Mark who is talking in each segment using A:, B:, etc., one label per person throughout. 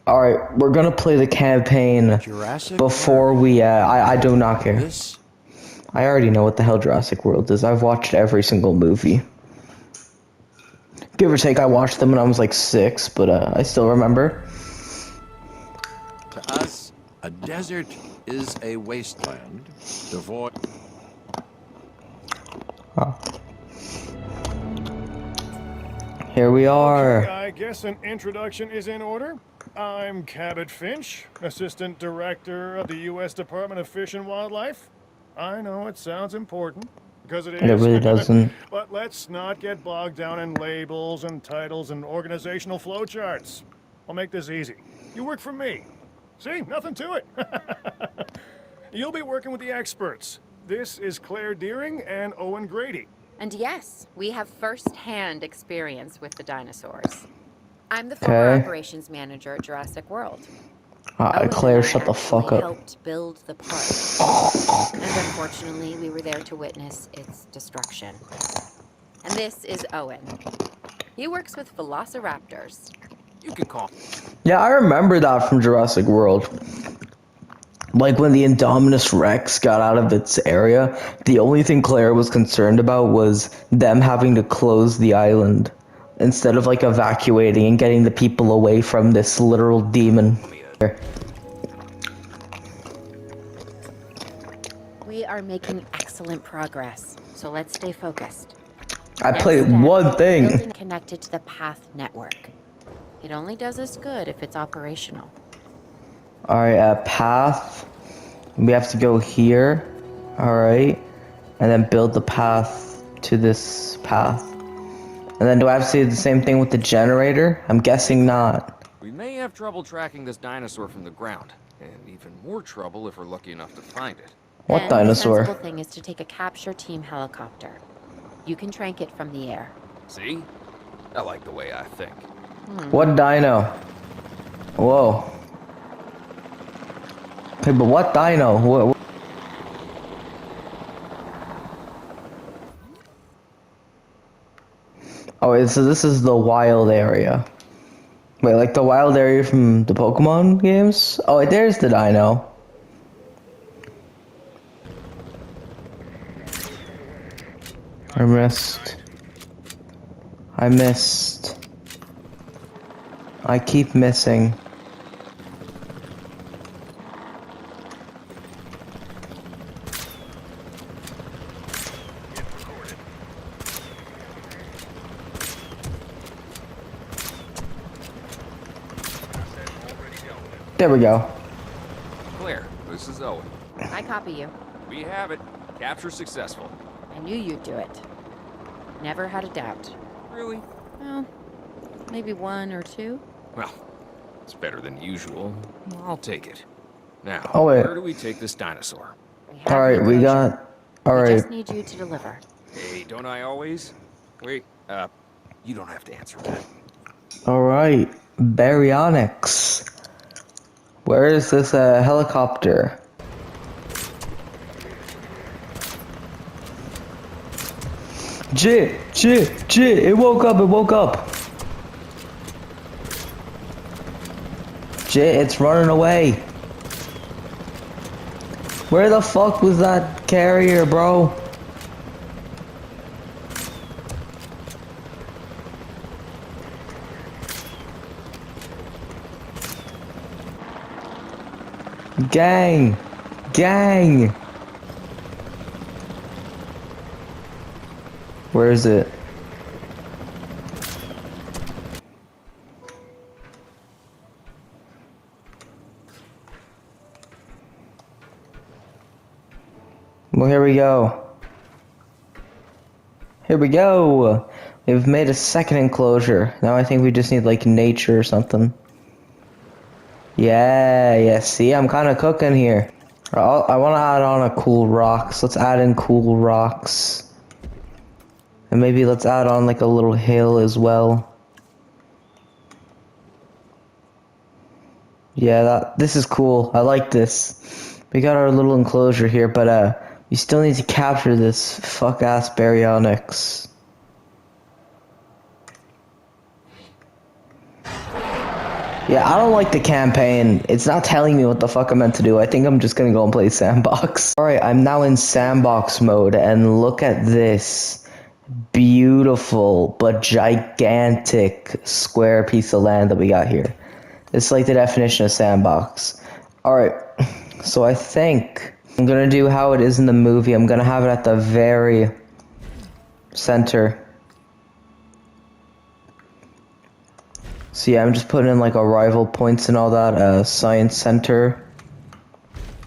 A: Alright, we're gonna play the campaign
B: Jurassic
A: before
B: World.
A: we, I do not care.
B: This?
A: I already know what the hell Jurassic World is. I've watched every single movie. Give or take, I watched them when I was like 6, but I still remember.
B: To us, a desert is a wasteland devoid.
A: Oh. Here we are.
C: Okay, I guess an introduction is in order. I'm Cabot Finch, Assistant Director of the U.S. Department of Fish and Wildlife. I know it sounds important, because it is.
A: It really doesn't.
C: But let's not get bogged down in labels and titles and organizational flowcharts. I'll make this easy. You work for me. See? Nothing to it. You'll be working with the experts. This is Claire Deering and Owen Grady.
D: And yes, we have first-hand experience with the dinosaurs. I'm the former operations manager at Jurassic World.
A: Claire, shut the fuck up.
D: Helped build the park. And unfortunately, we were there to witness its destruction. And this is Owen. He works with velociraptors.
B: You can call.
A: Yeah, I remember that from Jurassic World. Like when the Indominus Rex got out of its area, the only thing Claire was concerned about was them having to close the island instead of like evacuating and getting the people away from this literal demon.
D: We are making excellent progress, so let's stay focused.
A: I played one thing.
D: Building connected to the path network. It only does us good if it's operational.
A: Alright, path. We have to go here. Alright. And then build the path to this path. And then do I have to do the same thing with the generator? I'm guessing not.
E: We may have trouble tracking this dinosaur from the ground. And even more trouble if we're lucky enough to find it.
A: What
D: And
A: dinosaur?
D: the sensible thing is to take a capture team helicopter. You can trank it from the air.
E: See? I like the way I think.
A: What dino? Whoa. Okay, but what dino? What? Oh, so this is the wild area. Wait, like the wild area from the Pokemon games? Oh, wait, there's the dino. I missed. I keep missing. There we go.
E: Claire, this is Owen.
D: I copy you.
E: We have it. Capture successful.
D: I knew you'd do it. Never had a doubt.
E: Really?
D: Well, maybe one or two.
E: Well, it's better than usual. I'll take it. Now,
A: Oh, wait.
E: where do we take this dinosaur?
A: Alright, we got...
D: We
A: Alright.
D: just need you to deliver.
E: Hey, don't I always? Wait, you don't have to answer that.
A: Alright. Baryonyx. Where is this helicopter? It woke up. It's running away. Where the fuck was that carrier, bro? Gang! Where is it? Well, here we go. We've made a second enclosure. Now I think we just need like nature or something. Yeah, see, I'm kind of cooking here. I want to add on a cool rocks. Let's add in cool rocks. And maybe let's add on like a little hill as well. Yeah, this is cool. I like this. We got our little enclosure here, but we still need to capture this fuck-ass Yeah, I don't like the campaign. It's not telling me what the fuck I'm meant to do. I think I'm just gonna go and play sandbox. Alright, I'm now in sandbox mode, and look at this beautiful but gigantic square piece of land that we got here. It's like the definition of sandbox. Alright, so I think I'm gonna do how it is in the movie. I'm gonna have it at the very center. So yeah, I'm just putting in like arrival points and all that, science center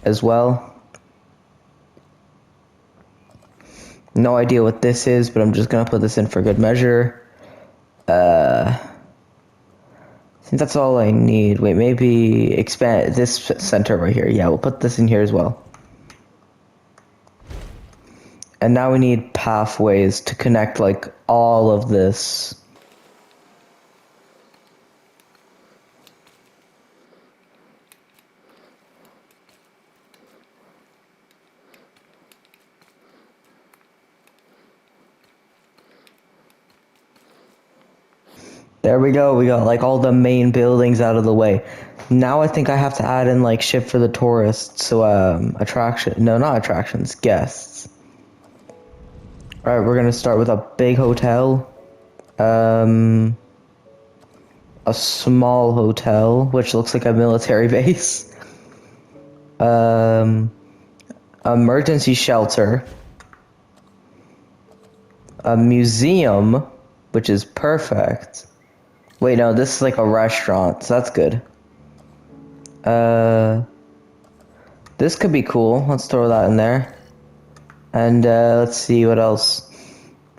A: as well. No idea what this is, but I'm just gonna put this in for good measure. I think that's all I need. Wait, maybe expand this center right here. Yeah, we'll put this in here as well. And now we need pathways to connect like all of this. There we go. We got like all the main buildings out of the way. Now I think I have to add in like shit for the tourists. So attraction. No, not attractions. Guests. All right, we're gonna start with a big hotel. A small hotel, which looks like a military base. Emergency shelter. A museum, which is perfect. Wait, no, this is like a restaurant, so that's good. This could be cool. Let's throw that in there. And let's see what else.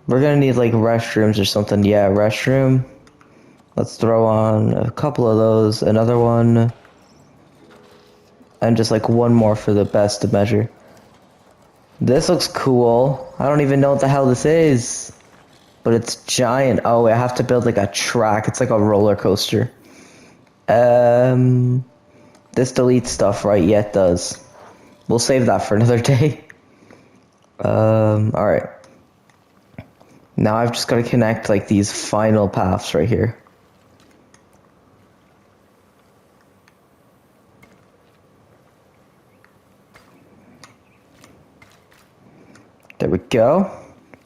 A: We're gonna need like restrooms or something. Yeah, restroom. Let's throw on a couple of those, another one, and just like one more for the best of measure. This looks cool. I don't even know what the hell this is. But it's giant. Oh, I have to build like a track. It's like a roller coaster. This deletes stuff, right? Yeah, it does. We'll save that for another day. Alright. Now I've just got to connect like these final paths right here. There we go.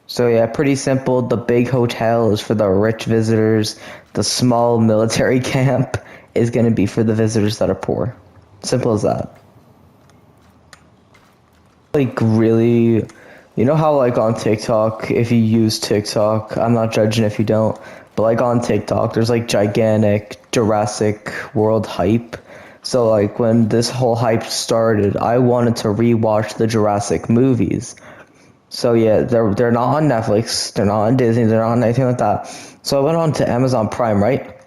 A: So yeah, pretty simple. The big hotel is for the rich visitors. The small military camp is going to be for the visitors that are poor. Simple as that. Like really, you know how like on TikTok, if you use TikTok, I'm not judging if you don't, but like on TikTok, there's like gigantic Jurassic World hype. So like when this whole hype started, I wanted to rewatch the Jurassic movies. So yeah, they're not on Netflix, they're not on Disney, they're not on anything like that. So I went on to Amazon Prime, right?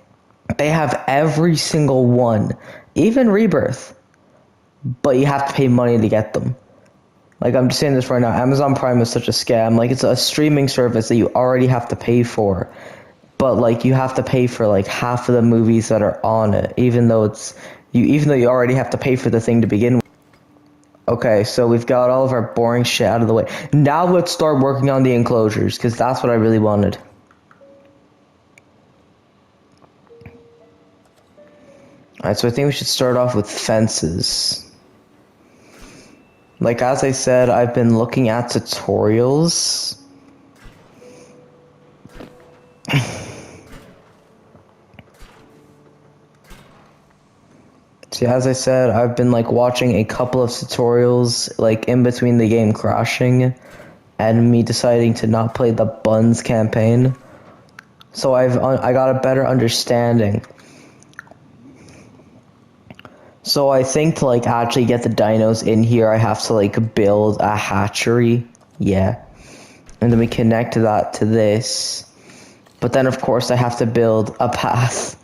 A: They have every single one, even Rebirth, but you have to pay money to get them. Like I'm just saying this right now, Amazon Prime is such a scam. Like it's a streaming service that you already have to pay for, but like you have to pay for like half of the movies that are on it, even though you already have to pay for the thing to begin with. Okay, so we've got all of our boring shit out of the way. Now let's start working on the enclosures, because that's what I really wanted. Alright, so I think we should start off with fences. Like, as I said, I've been looking at tutorials. See, as I said, I've been like watching a couple of tutorials like in between the game crashing and me deciding to not play the Buns campaign. So I got a better understanding. So I think to like actually get the dinos in here, I have to like build a hatchery. Yeah. And then we connect that to this. But then of course I have to build a path.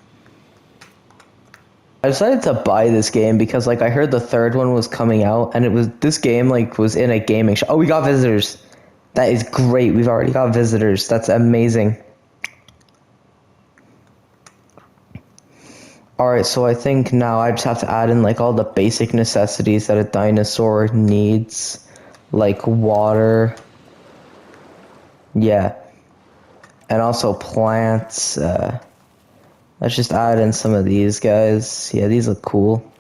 A: I decided to buy this game because like I heard the third one was coming out and this game like was in a gaming shop. Oh, we got visitors. That is great. We've already got visitors. That's amazing. Alright, so I think now I just have to add in like all the basic necessities that a dinosaur needs. Like water. Yeah. And also plants, Let's just add in some of these guys. Yeah, these look cool.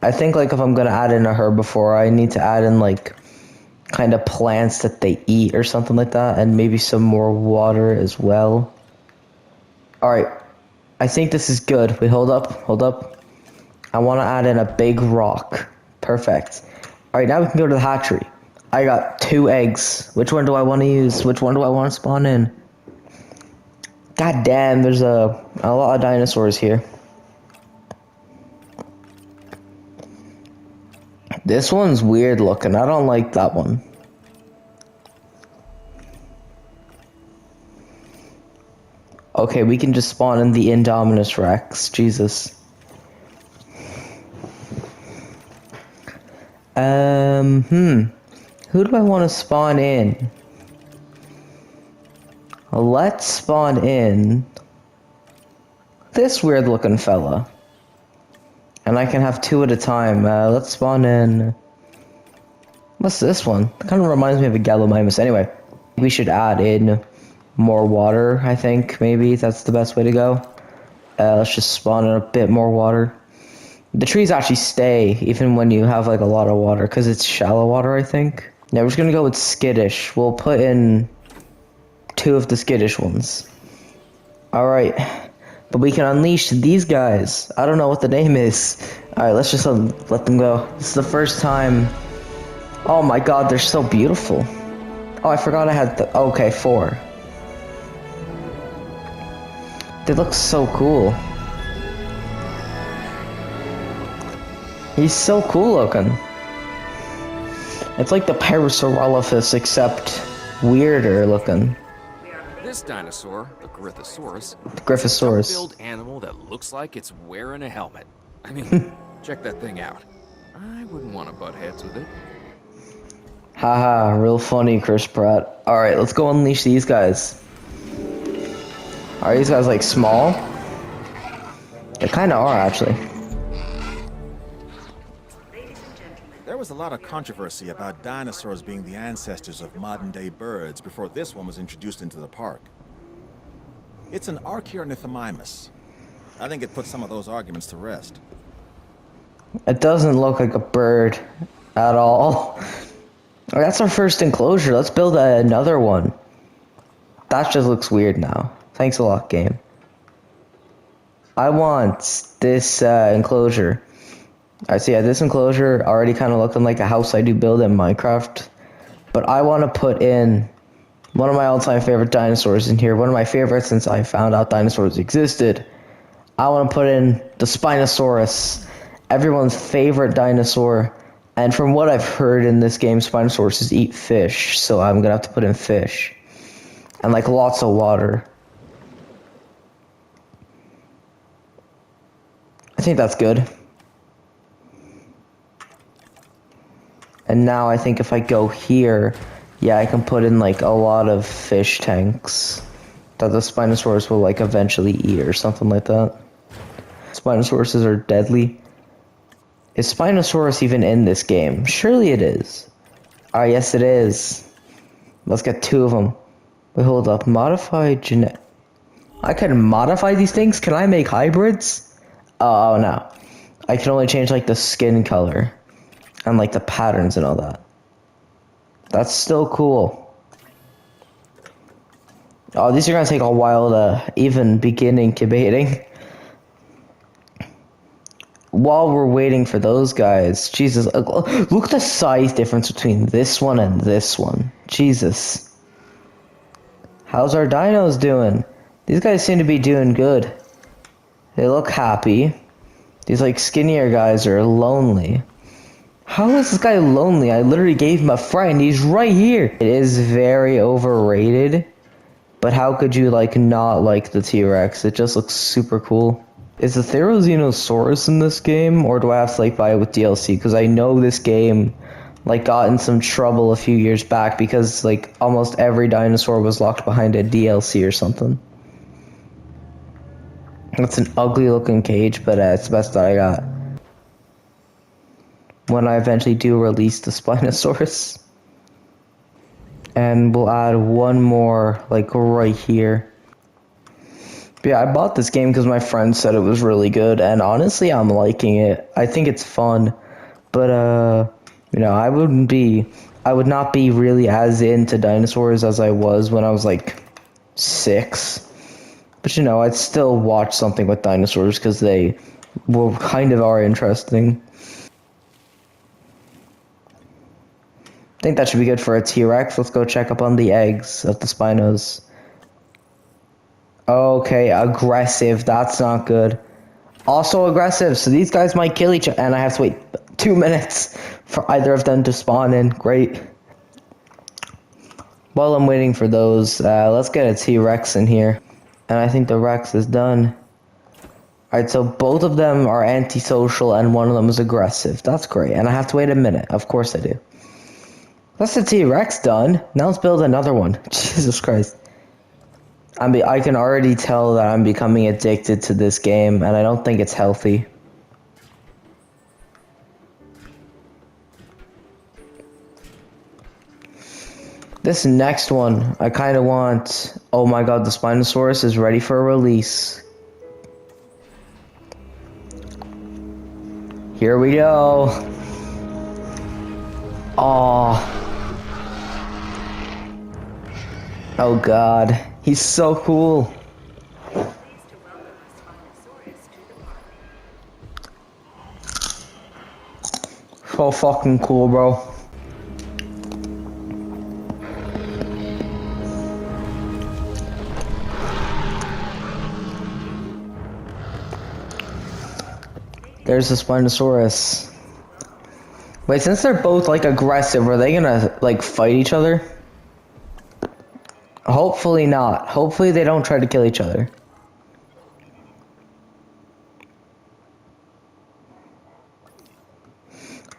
A: I think like if I'm gonna add in a herbivore, I need to add in like kind of plants that they eat or something like that, and maybe some more water as well. Alright, I think this is good. Wait, hold up. I want to add in a big rock. Perfect. Alright, now we can go to the hatchery. I got 2 eggs. Which one do I want to use? Which one do I want to spawn in? God damn, there's a lot of dinosaurs here. This one's weird looking. I don't like that one. Okay, we can just spawn in the Indominus Rex. Jesus. Who do I want to spawn in? Let's spawn in this weird looking fella. And I can have 2 at a time. Let's spawn in... What's this one? It kind of reminds me of a Gallimimus. Anyway, we should add in more water, I think. Maybe that's the best way to go. Let's just spawn in a bit more water. The trees actually stay even when you have like a lot of water because it's shallow water, I think. Yeah, we're just gonna go with skittish. We'll put in 2 of the skittish ones. Alright. But we can unleash these guys. I don't know what the name is. Alright, let's just let them go. This is the first time. Oh my god, they're so beautiful. Oh, I forgot I had the... Okay, 4. They look so cool. He's so cool looking. It's like the Parasaurolophus, except weirder looking.
E: This dinosaur, the Gryphosaurus,
A: The Gryphosaurus.
E: is a built animal that looks like it's wearing a helmet. I mean, check that thing out. I wouldn't want to butt heads with it.
A: Haha, real funny, Chris Pratt. Alright, let's go unleash these guys. Are these guys like small? They kinda are actually.
F: There was a lot of controversy about dinosaurs being the ancestors of modern-day birds before this one was introduced into the park. It's an Archaeornithomimus. I think it puts some of those arguments to rest.
A: It doesn't look like a bird at all. That's our first enclosure. Let's build another one. That just looks weird now. Thanks a lot, game. I want this enclosure. I see, this enclosure already kind of looking like a house I do build in Minecraft. But I want to put in one of my all-time favorite dinosaurs in here. One of my favorites since I found out dinosaurs existed. I want to put in the Spinosaurus. Everyone's favorite dinosaur. And from what I've heard in this game, Spinosauruses eat fish. So I'm going to have to put in fish. And like lots of water. I think that's good. And now I think if I go here, yeah, I can put in like a lot of fish tanks that the Spinosaurus will like eventually eat or something like that. Spinosauruses are deadly. Is Spinosaurus even in this game? Surely it is. Ah, yes it is. Let's get 2 of them. Wait, hold up. Modify genetic. I can modify these things? Can I make hybrids? Oh no. I can only change like the skin color. And like the patterns and all that. That's still cool. Oh, these are gonna take a while to even begin incubating. While we're waiting for those guys, Jesus, look at the size difference between this one and this one. Jesus. How's our dinos doing? These guys seem to be doing good. They look happy. These like skinnier guys are lonely. How is this guy lonely? I literally gave him a friend. He's right here. It is very overrated. But how could you like not like the T-Rex? It just looks super cool. Is the Therizinosaurus in this game? Or do I have to like buy it with DLC? Because I know this game like got in some trouble a few years back because like almost every dinosaur was locked behind a DLC or something. That's an ugly looking cage, but it's the best that I got. When I eventually do release the Spinosaurus. And we'll add one more, like, right here. Yeah, I bought this game because my friend said it was really good, and honestly, I'm liking it. I think it's fun, but you know, I would not be really as into dinosaurs as I was when I was like 6. But you know, I'd still watch something with dinosaurs because they well kind of are interesting. I think that should be good for a T-Rex. Let's go check up on the eggs of the Spinos. Okay, aggressive. That's not good. Also aggressive, so these guys might kill each other, and I have to wait 2 minutes for either of them to spawn in. Great. While I'm waiting for those, let's get a T-Rex in here. And I think the Rex is done. Alright, so both of them are antisocial and one of them is aggressive. That's great. And I have to wait a minute. Of course I do. That's the T-Rex done. Now let's build another one. Jesus Christ. I can already tell that I'm becoming addicted to this game, and I don't think it's healthy. This next one, I kind of want... Oh my god, the Spinosaurus is ready for a release. Here we go. Aww. Oh god, he's so cool. So fucking cool, bro. There's the Spinosaurus. Wait, since they're both like aggressive, are they gonna like fight each other? Hopefully not. Hopefully they don't try to kill each other.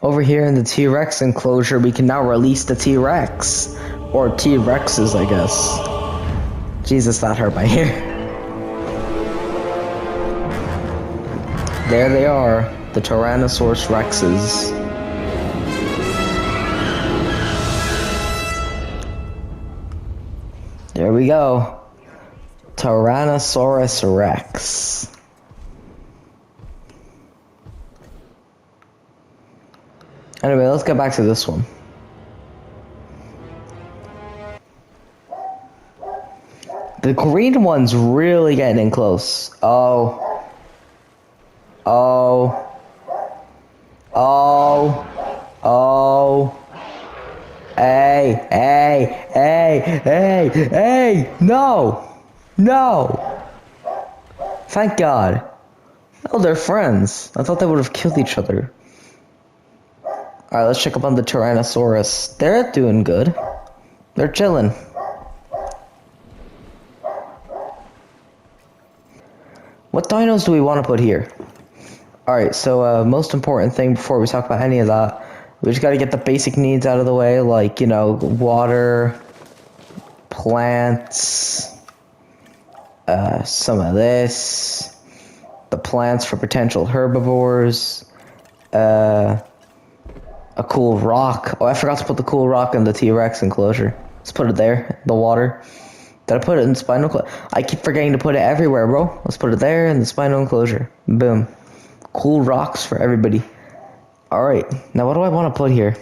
A: Over here in the T-Rex enclosure, we can now release the T-Rex. Or T-Rexes, I guess. Jesus, that hurt my ear. There they are, the Tyrannosaurus Rexes. There we go. Tyrannosaurus Rex. Anyway, let's get back to this one. The green one's really getting in close. Oh. Oh. Oh. Oh. Hey, hey, hey, hey, hey, no, no. Thank God. Oh, they're friends. I thought they would have killed each other. Alright, let's check up on the Tyrannosaurus. They're doing good. They're chilling. What dinos do we want to put here? Alright, so most important thing before we talk about any of that, we just gotta get the basic needs out of the way, like, you know, water, plants, some of this, the plants for potential herbivores, a cool rock. Oh, I forgot to put the cool rock in the T-Rex enclosure. Let's put it there, the water. Did I put it in the spinal enclosure? I keep forgetting to put it everywhere, bro. Let's put it there in the spinal enclosure. Boom. Cool rocks for everybody. Alright, now what do I want to put here?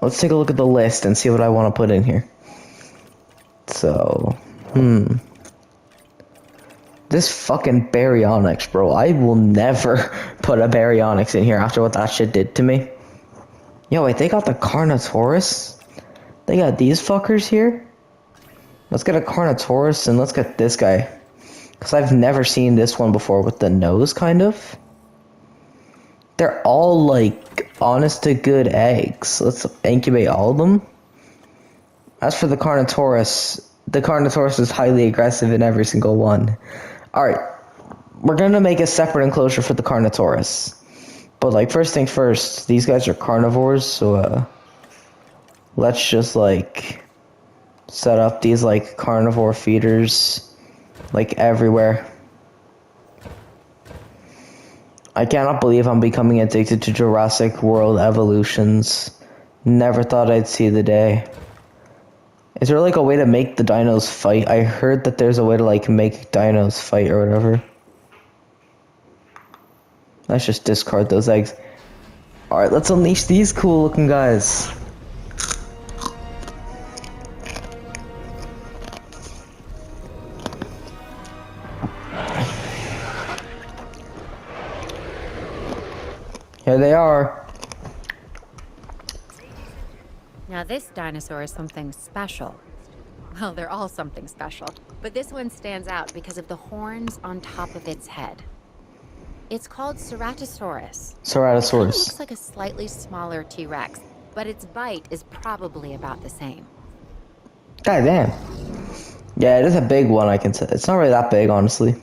A: Let's take a look at the list and see what I want to put in here. So, This fucking Baryonyx, bro. I will never put a Baryonyx in here after what that shit did to me. Yo, wait, they got the Carnotaurus? They got these fuckers here? Let's get a Carnotaurus and let's get this guy. Because I've never seen this one before with the nose, kind of. They're all, like, honest to good eggs. Let's incubate all of them. As for the Carnotaurus is highly aggressive in every single one. Alright, we're gonna make a separate enclosure for the Carnotaurus. But, like, first thing first, these guys are carnivores, so, let's just, like, set up these, like, carnivore feeders, like, everywhere. I cannot believe I'm becoming addicted to Jurassic World evolutions. Never thought I'd see the day. Is there like a way to make the dinos fight? I heard that there's a way to like make dinos fight or whatever. Let's just discard those eggs. Alright, let's unleash these cool looking guys. Here they are.
D: Now this dinosaur is something special. Well, they're all something special, but this one stands out because of the horns on top of its head. It's called Ceratosaurus. It
A: Ceratosaurus.
D: looks like a slightly smaller T-Rex, but its bite is probably about the same.
A: God damn. Yeah, it is a big one, I can say. It's not really that big, honestly.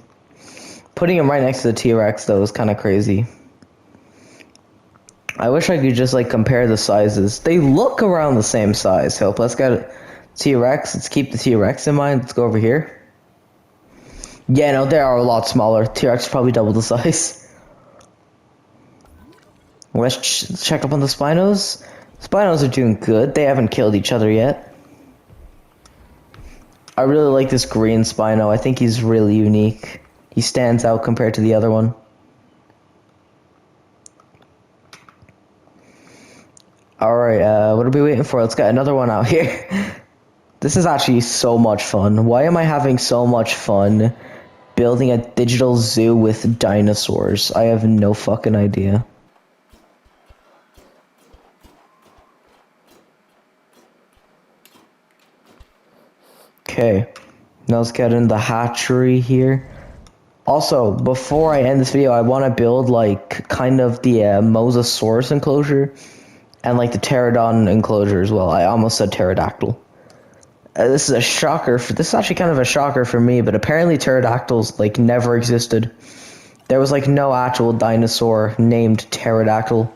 A: Putting him right next to the T-Rex, though, is kind of crazy. I wish I could just, like, compare the sizes. They look around the same size. Help, let's get T-Rex. Let's keep the T-Rex in mind. Let's go over here. Yeah, no, they are a lot smaller. T-Rex is probably double the size. Let's check up on the Spinos. Spinos are doing good. They haven't killed each other yet. I really like this green Spino. I think he's really unique. He stands out compared to the other one. Alright, what are we waiting for? Let's get another one out here. This is actually so much fun. Why am I having so much fun building a digital zoo with dinosaurs? I have no fucking idea. Okay, now let's get in the hatchery here. Also, before I end this video, I want to build like kind of the Mosasaurus enclosure and like the pterodon enclosure as well. I almost said pterodactyl. This is a shocker. This is actually kind of a shocker for me, but apparently pterodactyls like never existed. There was like no actual dinosaur named pterodactyl.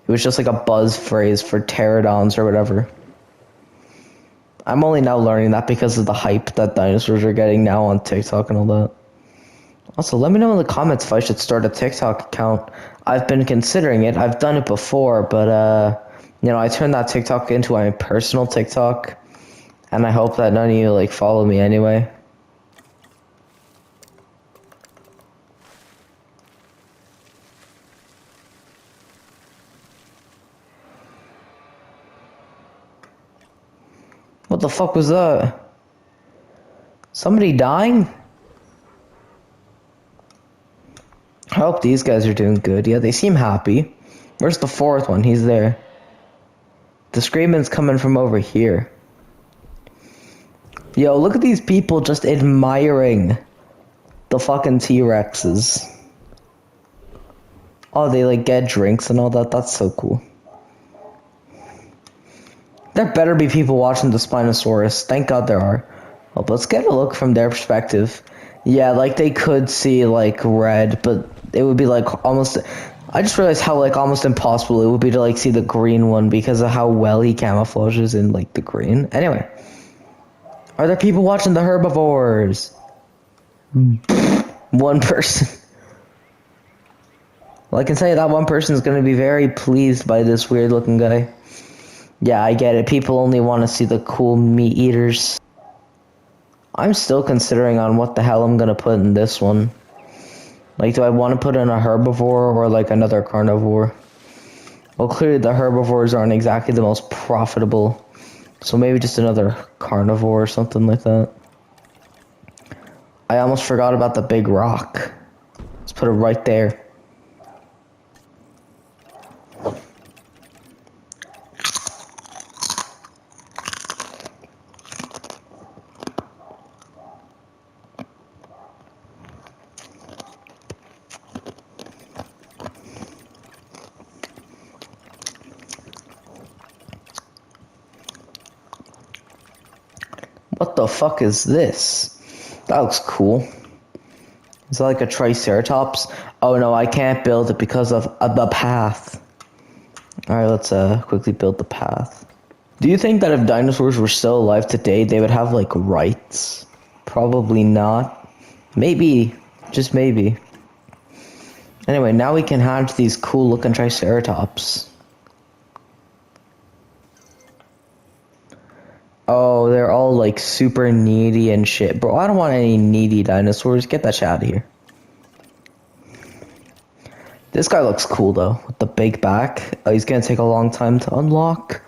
A: It was just like a buzz phrase for pterodons or whatever. I'm only now learning that because of the hype that dinosaurs are getting now on TikTok and all that. Also, let me know in the comments if I should start a TikTok account. I've been considering it. I've done it before, but you know, I turned that TikTok into my personal TikTok, and I hope that none of you like follow me anyway. What the fuck was that? Somebody dying? I hope these guys are doing good. Yeah, they seem happy. Where's the fourth one? He's there. The screaming's coming from over here. Yo, look at these people just admiring the fucking T-Rexes. Oh, they like get drinks and all that. That's so cool. There better be people watching the Spinosaurus. Thank God there are. Well, let's get a look from their perspective. Yeah, like they could see like red, but it would be like almost... I just realized how like almost impossible it would be to like see the green one because of how well he camouflages in like the green. Anyway. Are there people watching the herbivores? One person. Well, I can tell you that one person is going to be very pleased by this weird looking guy. Yeah, I get it. People only want to see the cool meat eaters. I'm still considering on what the hell I'm going to put in this one. Like, do I want to put in a herbivore or like another carnivore? Well, clearly the herbivores aren't exactly the most profitable. So maybe just another carnivore or something like that. I almost forgot about the big rock. Let's put it right there. What the fuck is this? That looks cool. Is that like a Triceratops? Oh no, I can't build it because of the path. Alright, let's quickly build the path. Do you think that if dinosaurs were still alive today, they would have like rights? Probably not. Maybe. Just maybe. Anyway, now we can hatch these cool looking Triceratops. Oh, they're like super needy and shit. Bro, I don't want any needy dinosaurs. Get that shit out of here. This guy looks cool though, with the big back. He's gonna take a long time to unlock.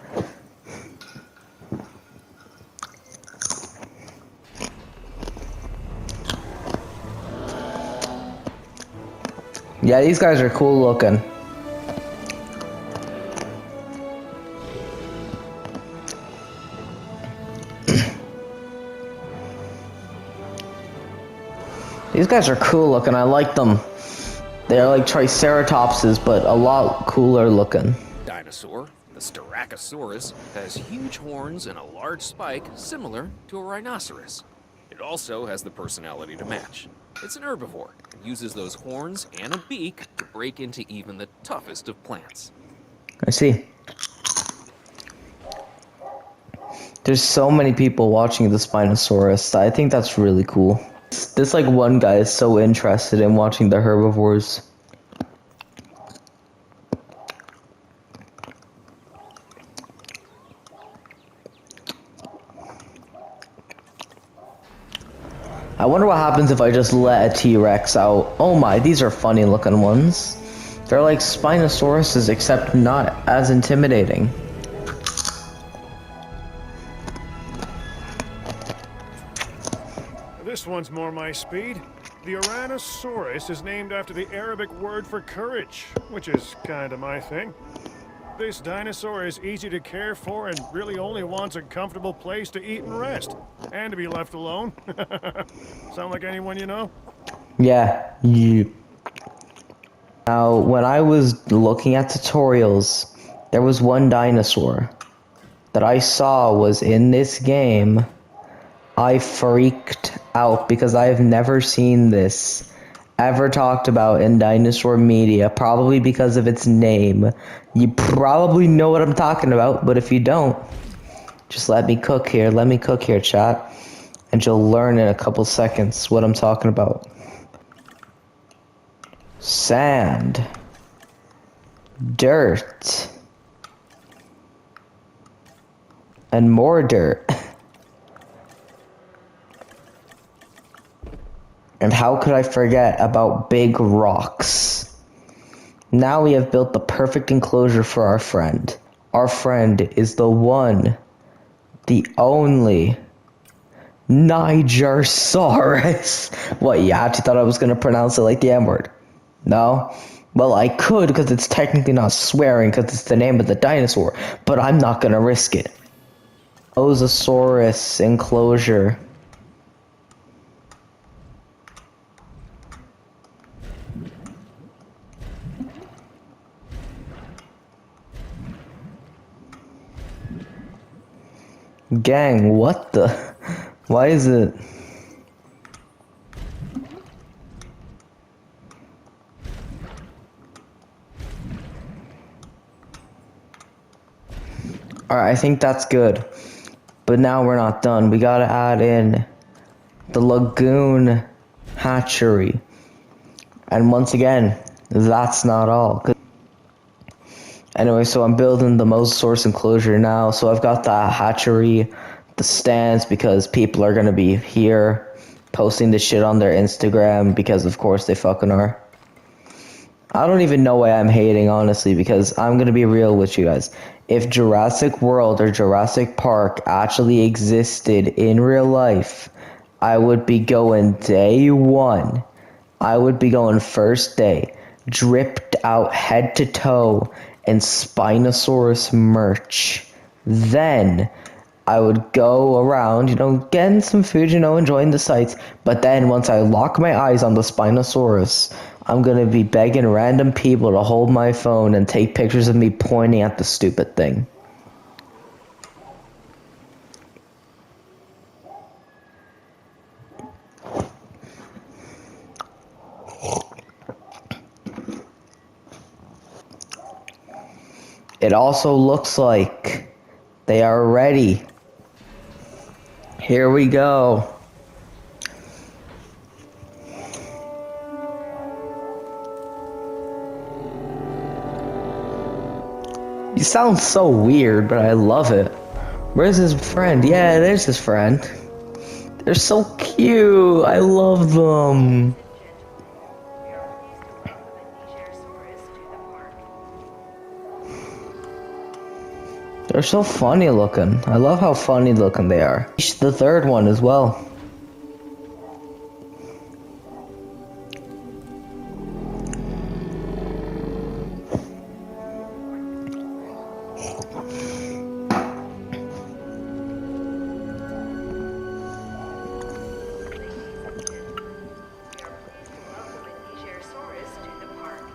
A: Yeah, these guys are cool looking. These guys are cool looking, I like them. They're like Triceratopses, but a lot cooler looking.
E: Dinosaur, the Styracosaurus, has huge horns and a large spike similar to a rhinoceros. It also has the personality to match. It's an herbivore and uses those horns and a beak to break into even the toughest of plants.
A: I see. There's so many people watching the Spinosaurus. I think that's really cool. This like one guy is so interested in watching the herbivores. I wonder what happens if I just let a T-Rex out. Oh my, these are funny looking ones. They're like Spinosauruses, except not as intimidating.
C: This one's more my speed. The Tyrannosaurus is named after the Arabic word for courage, which is kinda my thing. This dinosaur is easy to care for and really only wants a comfortable place to eat and rest. And to be left alone. Sound like anyone you know?
A: Yeah, you. Now, when I was looking at tutorials, there was one dinosaur that I saw was in this game. I freaked out because I have never seen this ever talked about in dinosaur media, probably because of its name. You probably know what I'm talking about, but if you don't, just let me cook here, chat, and you'll learn in a couple seconds what I'm talking about. Sand, dirt, and more dirt. And how could I forget about big rocks? Now we have built the perfect enclosure for our friend. Our friend is the one, the only Nigersaurus. What, you actually thought I was going to pronounce it like the M-word? No? Well, I could because it's technically not swearing because it's the name of the dinosaur, but I'm not going to risk it. Ozosaurus enclosure. Gang, what the? Why is it? Alright, I think that's good. But now we're not done. We gotta add in the lagoon hatchery. And once again, that's not all. Anyway, so I'm building the Mosasaurus enclosure now. So I've got the hatchery, the stands, because people are going to be here posting this shit on their Instagram, because of course they fucking are. I don't even know why I'm hating, honestly, because I'm going to be real with you guys. If Jurassic World or Jurassic Park actually existed in real life, I would be going day one. I would be going first day, dripped out head to toe in Spinosaurus merch. Then I would go around, getting some food, enjoying the sights. But then once I lock my eyes on the Spinosaurus, I'm gonna be begging random people to hold my phone and take pictures of me pointing at the stupid thing. It also looks like they are ready. Here we go. You sound so weird, but I love it. Where's his friend? Yeah, there's his friend. They're so cute. I love them. They're so funny looking. I love how funny looking they are. The third one as well.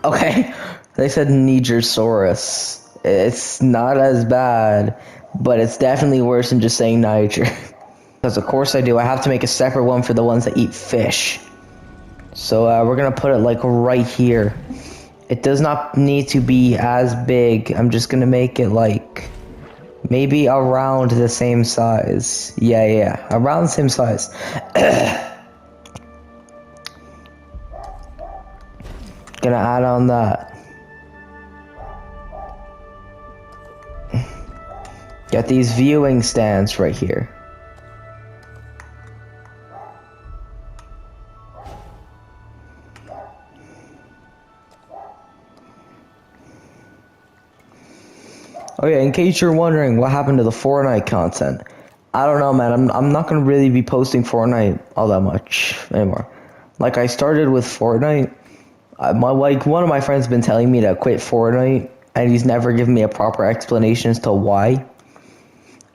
A: Okay, they said Nigersaurus. It's not as bad, but it's definitely worse than just saying Niger. Because of course I do. I have to make a separate one for the ones that eat fish. So we're gonna put it like right here. It does not need to be as big. I'm just gonna make it like maybe around the same size. Yeah, around the same size. Gonna add on that. Got these viewing stands right here. Oh yeah, in case you're wondering what happened to the Fortnite content. I don't know, man. I'm not gonna really be posting Fortnite all that much anymore. Like I started with Fortnite. One of my friends been telling me to quit Fortnite, and he's never given me a proper explanation as to why.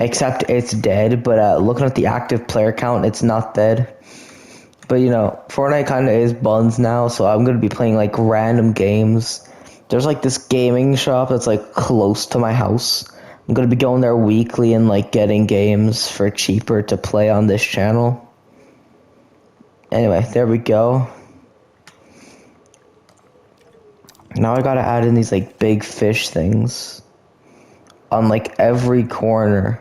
A: Except it's dead, but looking at the active player count, it's not dead. But you know, Fortnite kind of is buns now, so I'm gonna be playing like random games. There's like this gaming shop that's like close to my house. I'm gonna be going there weekly and like getting games for cheaper to play on this channel. Anyway, there we go. Now I gotta add in these like big fish things on like every corner.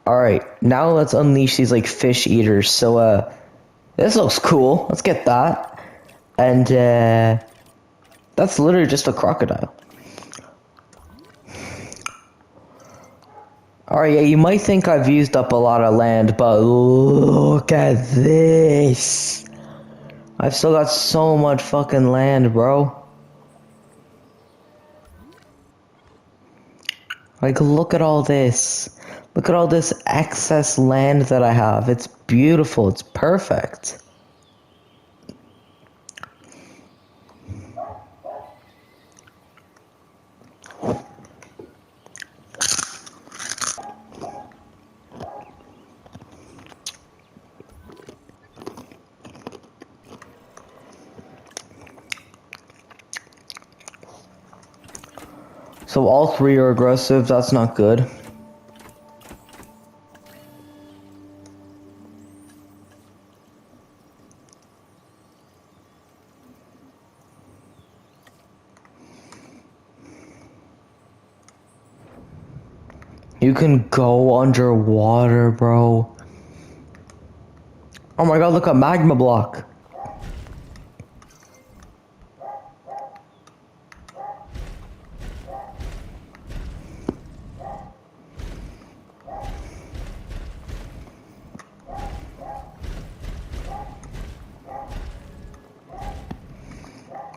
A: Alright, now let's unleash these like fish eaters. So this looks cool. Let's get that. And that's literally just a crocodile. Alright, yeah, you might think I've used up a lot of land, but look at this. I've still got so much fucking land, bro. Like, look at all this. Look at all this excess land that I have. It's beautiful. It's perfect. So all three are aggressive. That's not good. You can go underwater, bro. Oh my god, look at magma block.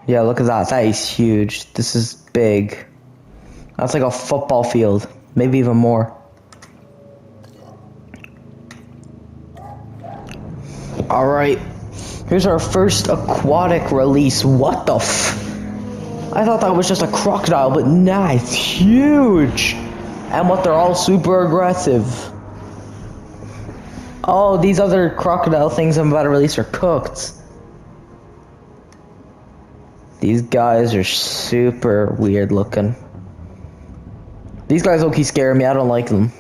A: Yeah, look at that. That is huge. This is big. That's like a football field. Maybe even more. Alright. Here's our first aquatic release. What the I thought that was just a crocodile, but nah, it's huge. And what, they're all super aggressive. Oh, these other crocodile things I'm about to release are cooked. These guys are super weird looking. These guys low-key scare me. I don't like them.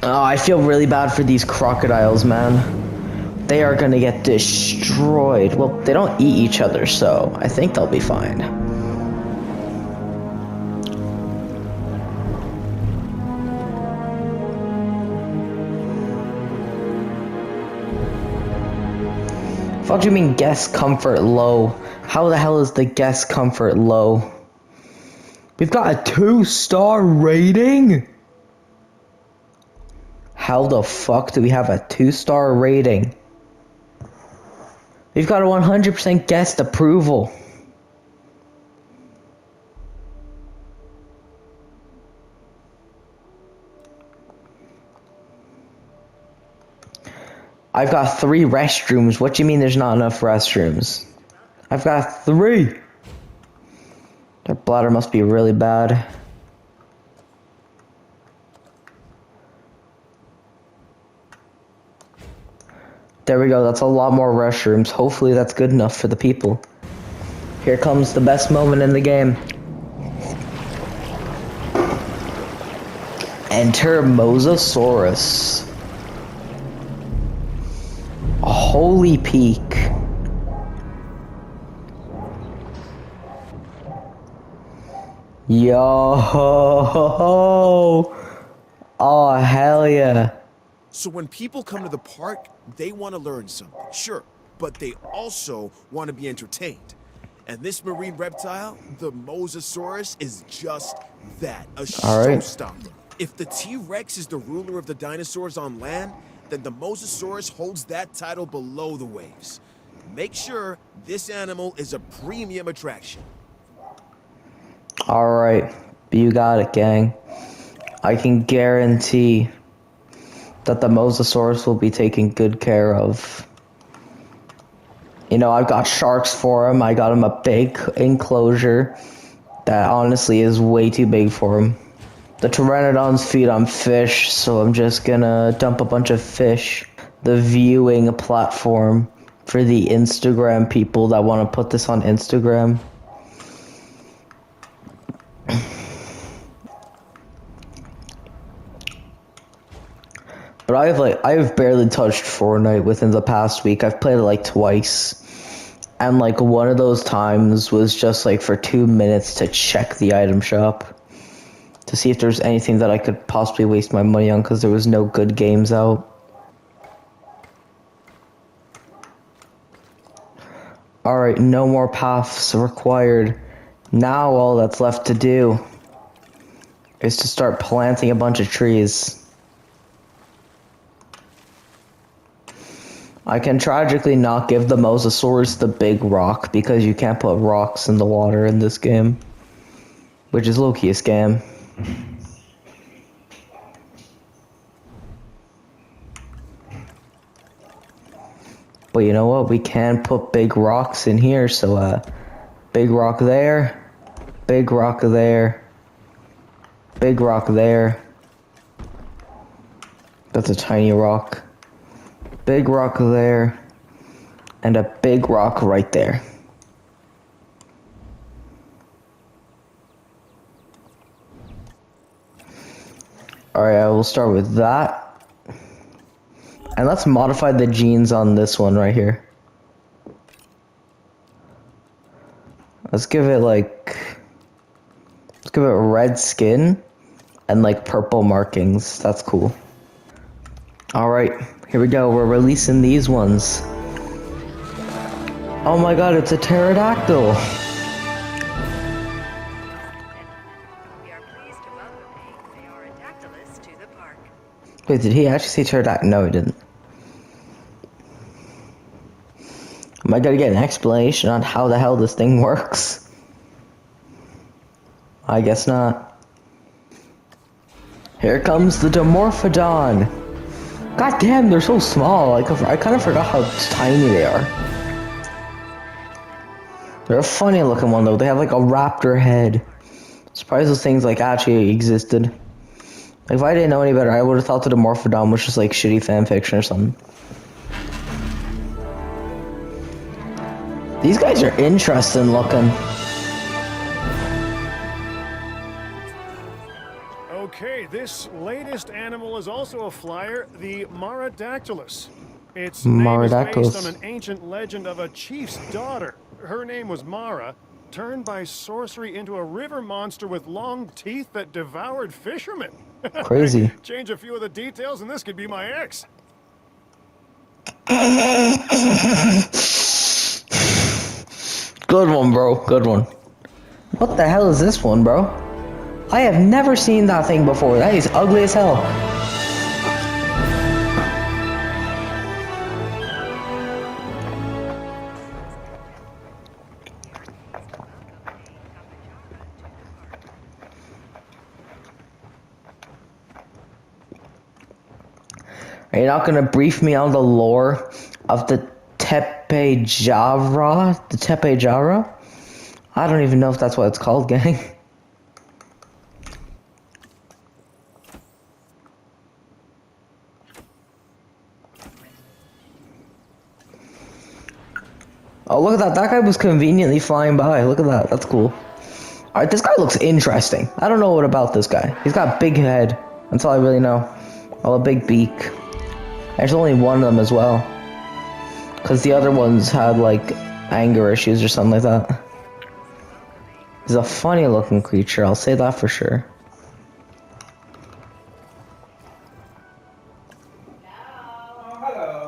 A: Oh, I feel really bad for these crocodiles, man. They are gonna get destroyed. Well, they don't eat each other, so I think they'll be fine. Fuck do you mean guest comfort low? How the hell is the guest comfort low? We've got a 2-star rating? How the fuck do we have a 2-star rating? We've got a 100% guest approval. I've got 3 restrooms. What do you mean there's not enough restrooms? I've got 3. Their bladder must be really bad. There we go. That's a lot more restrooms. Hopefully that's good enough for the people. Here comes the best moment in the game. Enter Mosasaurus. A holy peak. Yo. Oh, hell yeah.
G: So when people come to the park, they want to learn something, sure, but they also want to be entertained. And this marine reptile, the Mosasaurus, is just that, a showstopper. If the T-Rex is the ruler of the dinosaurs on land, then the Mosasaurus holds that title below the waves. Make sure this animal is a premium attraction.
A: Alright, you got it, gang. I can guarantee that the Mosasaurus will be taken good care of. You know, I've got sharks for him. I got him a big enclosure that honestly is way too big for him. The pteranodons feed on fish, so I'm just gonna dump a bunch of fish. The viewing platform for the Instagram people that want to put this on Instagram. But I've barely touched Fortnite within the past week. I've played it like twice. And like one of those times was just like for 2 minutes to check the item shop. To see if there's anything that I could possibly waste my money on because there was no good games out. Alright, no more paths required. Now all that's left to do is to start planting a bunch of trees. I can tragically not give the Mosasaurus the big rock because you can't put rocks in the water in this game. Which is low-key a scam. But you know what? We can put big rocks in here, so big rock there, big rock there, big rock there. That's a tiny rock. Big rock there, and a big rock right there. Alright, I will start with that. And let's modify the genes on this one right here. Let's give it red skin and like purple markings. That's cool. Alright, here we go. We're releasing these ones. Oh my god, it's a pterodactyl.
H: We are pleased to welcome a Pterodactylus to the park.
A: Wait, did he actually say pterodactyl? No, he didn't. Am I gonna get an explanation on how the hell this thing works? I guess not. Here comes the Dimorphodon. God damn, they're so small. I kind of forgot how tiny they are. They're a funny looking one though. They have like a raptor head. Surprised those things like actually existed. Like if I didn't know any better, I would have thought the Dimorphodon was just like shitty fan fiction or something. These guys are interesting looking.
C: Okay, this latest animal is also a flyer, the Marodactylus. Its name is based on an ancient legend of a chief's daughter. Her name was Mara, turned by sorcery into a river monster with long teeth that devoured fishermen.
A: Crazy.
C: Change a few of the details and this could be my ex.
A: Good one, bro. Good one. What the hell is this one, bro? I have never seen that thing before. That is ugly as hell. Are you not gonna brief me on the lore of the Tepe Jara? The Tepe Jara? I don't even know if that's what it's called, gang. Oh, look at that. That guy was conveniently flying by. Look at that. That's cool. Alright, this guy looks interesting. I don't know what about this guy. He's got a big head. That's all I really know. Oh, a big beak. There's only one of them as well. Because the other ones had, like, anger issues or something like that. He's a funny looking creature, I'll say that for sure.
I: Hello.